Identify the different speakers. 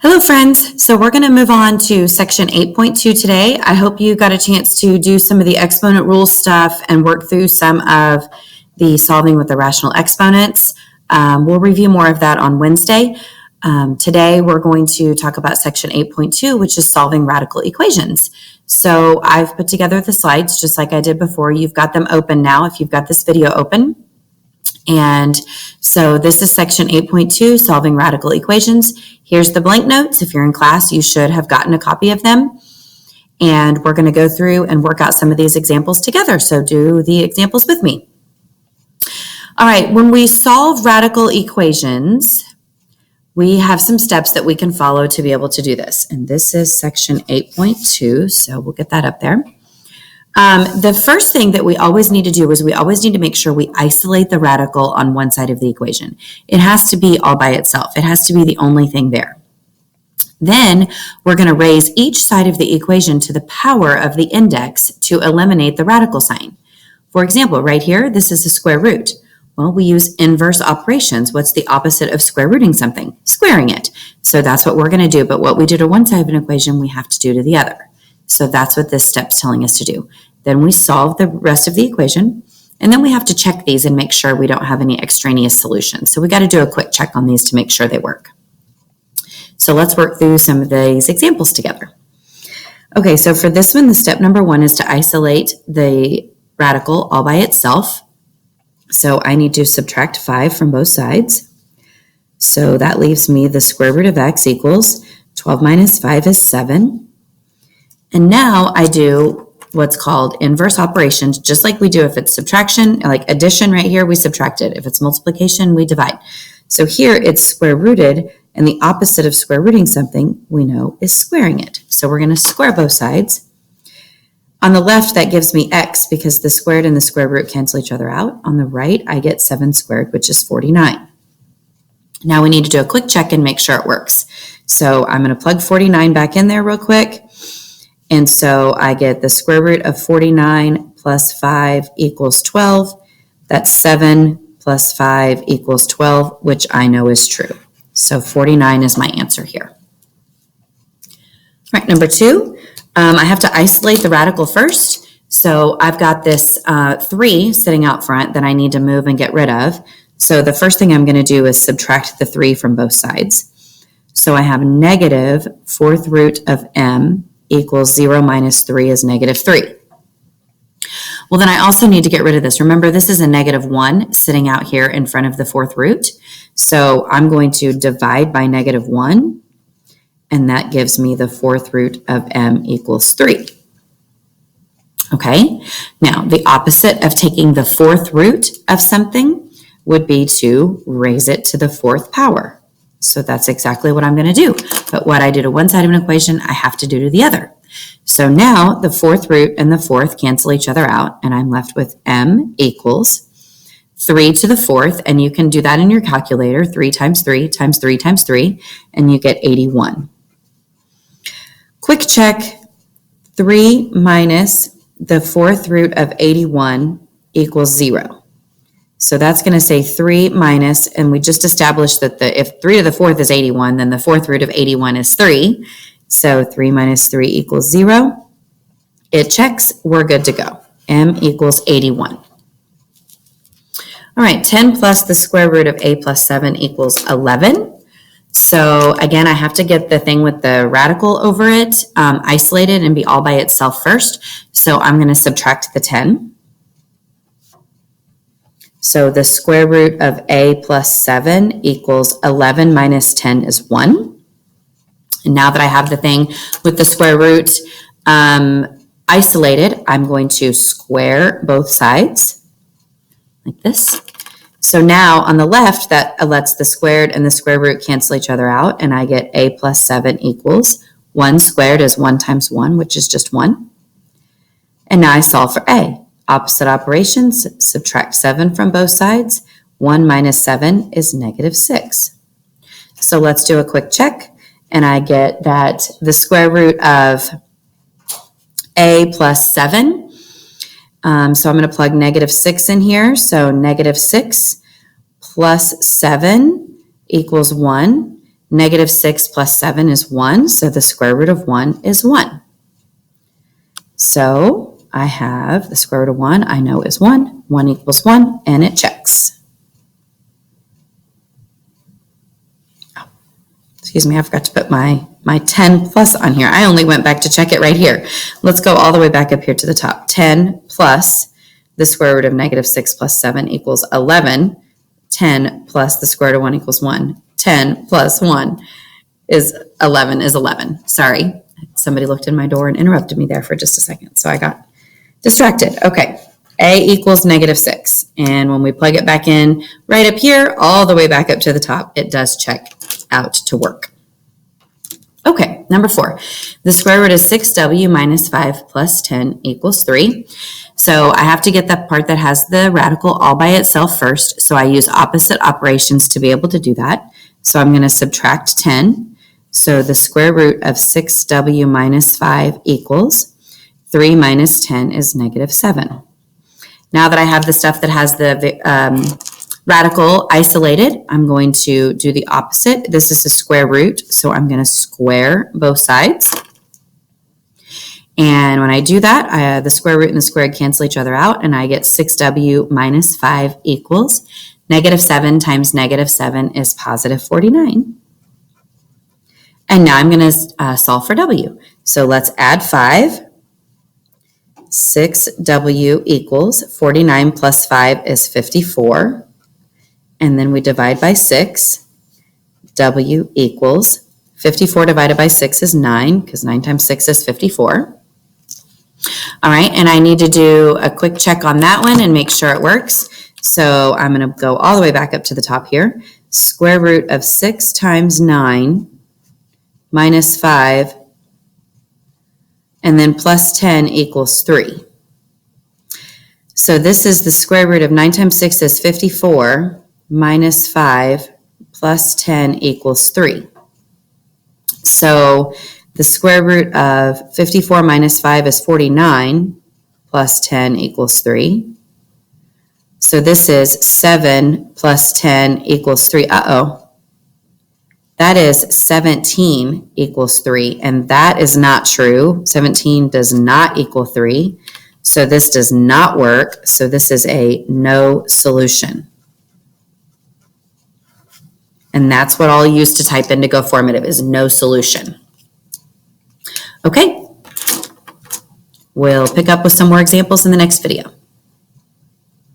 Speaker 1: Hello, friends. So we're going to move on to section 8.2 today. I hope you got a chance to do some of the exponent rule stuff and work through some of the solving with the rational exponents. We'll review more of that on Wednesday. Today, we're going to talk about section 8.2, which is solving radical equations. So I've put together the slides just like I did before. You've got them open now if you've got this video open. And so this is section 8.2, solving radical equations. Here's the blank notes. If you're in class, you should have gotten a copy of them. And we're going to go through and work out some of these examples together. So do the examples with me. All right, when we solve radical equations, we have some steps that we can follow to be able to do this. And this is section 8.2, so we'll get that up there. The first thing that we always need to do is we always need to make sure we isolate the radical on one side of the equation. It has to be all by itself. It has to be the only thing there. Then we're going to raise each side of the equation to the power of the index to eliminate the radical sign. For example, right here, this is the square root. Well, we use inverse operations. What's the opposite of square rooting something? Squaring it. So that's what we're going to do. But what we do to one side of an equation, we have to do to the other. So that's what this step's telling us to do. Then we solve the rest of the equation, and then we have to check these and make sure we don't have any extraneous solutions. So we got to do a quick check on these to make sure they work. So let's work through some of these examples together. Okay, so for this one, the step number one is to isolate the radical all by itself. So I need to subtract 5 from both sides. So that leaves me the square root of x equals 12 minus 5 is 7. And now I do what's called inverse operations, just like we do if it's subtraction, like addition right here, we subtract it. If it's multiplication, we divide. So here it's square rooted, and the opposite of square rooting something we know is squaring it. So we're going to square both sides. On the left, that gives me x because the squared and the square root cancel each other out. On the right, I get 7 squared, which is 49. Now we need to do a quick check and make sure it works. So I'm going to plug 49 back in there real quick. And so I get the square root of 49 plus 5 equals 12. That's 7 plus 5 equals 12, which I know is true. So 49 is my answer here. All right, number 2, I have to isolate the radical first. So I've got this 3 sitting out front that I need to move and get rid of. So the first thing I'm going to do is subtract the 3 from both sides. So I have negative 4th root of m equals 0 minus 3 is negative 3. Well, then I also need to get rid of this. Remember, this is a negative 1 sitting out here in front of the 4th root. So I'm going to divide by negative 1, and that gives me the 4th root of m equals 3. Okay, now the opposite of taking the 4th root of something would be to raise it to the 4th power. So that's exactly what I'm going to do. But what I do to one side of an equation, I have to do to the other. So now the 4th root and the 4th cancel each other out, and I'm left with m equals 3 to the 4th, and you can do that in your calculator, 3 times 3 times 3 times 3, and you get 81. Quick check, 3 minus the 4th root of 81 equals 0. So that's going to say 3 minus, and we just established that if 3 to the 4th is 81, then the 4th root of 81 is 3. So 3 minus 3 equals 0. It checks. We're good to go. M equals 81. All right, 10 plus the square root of a plus 7 equals 11. So again, I have to get the thing with the radical over it isolated and be all by itself first. So I'm going to subtract the 10. So the square root of a plus 7 equals 11 minus 10 is 1. And now that I have the thing with the square root isolated, I'm going to square both sides like this. So now on the left, that lets the squared and the square root cancel each other out, and I get a plus 7 equals 1 squared is 1 times 1, which is just 1. And now I solve for a. Opposite operations, subtract 7 from both sides. 1 minus 7 is negative 6. So let's do a quick check. And I get that the square root of a plus 7. So I'm going to plug negative 6 in here. So negative 6 plus 7 equals 1. Negative 6 plus 7 is 1, so the square root of 1 is 1. So I have the square root of 1, I know is 1. 1 equals 1, and it checks. Oh, excuse me, I forgot to put my 10 plus on here. I only went back to check it right here. Let's go all the way back up here to the top. 10 plus the square root of negative 6 plus 7 equals 11. 10 plus the square root of 1 equals 1. 10 plus 1 is 11. Sorry. Somebody looked in my door and interrupted me there for just a second, so I got distracted. Okay, A equals negative 6. And when we plug it back in right up here, all the way back up to the top, it does check out to work. Okay, number 4. The square root of 6w minus 5 plus 10 equals 3. So I have to get the part that has the radical all by itself first. So I use opposite operations to be able to do that. So I'm going to subtract 10. So the square root of 6w minus 5 equals 3 minus 10 is negative 7. Now that I have the stuff that has the radical isolated, I'm going to do the opposite. This is the square root, so I'm going to square both sides. And when I do that, the square root and the squared cancel each other out, and I get 6w minus 5 equals negative 7 times negative 7 is positive 49. And now I'm going to solve for w. So let's add 5. 6w equals 49 plus 5 is 54. And then we divide by 6. W equals 54 divided by 6 is 9, because 9 times 6 is 54. All right, and I need to do a quick check on that one and make sure it works. So I'm going to go all the way back up to the top here. Square root of 6 times 9 minus 5, and then plus 10 equals 3. So this is the square root of 9 times 6 is 54, minus 5 plus 10 equals 3. So the square root of 54 minus 5 is 49, plus 10 equals 3. So this is 7 plus 10 equals 3. That is 17 equals 3, and that is not true. 17 does not equal 3, so this does not work. So this is a no solution. And that's what I'll use to type in to go formative, is no solution. Okay, we'll pick up with some more examples in the next video.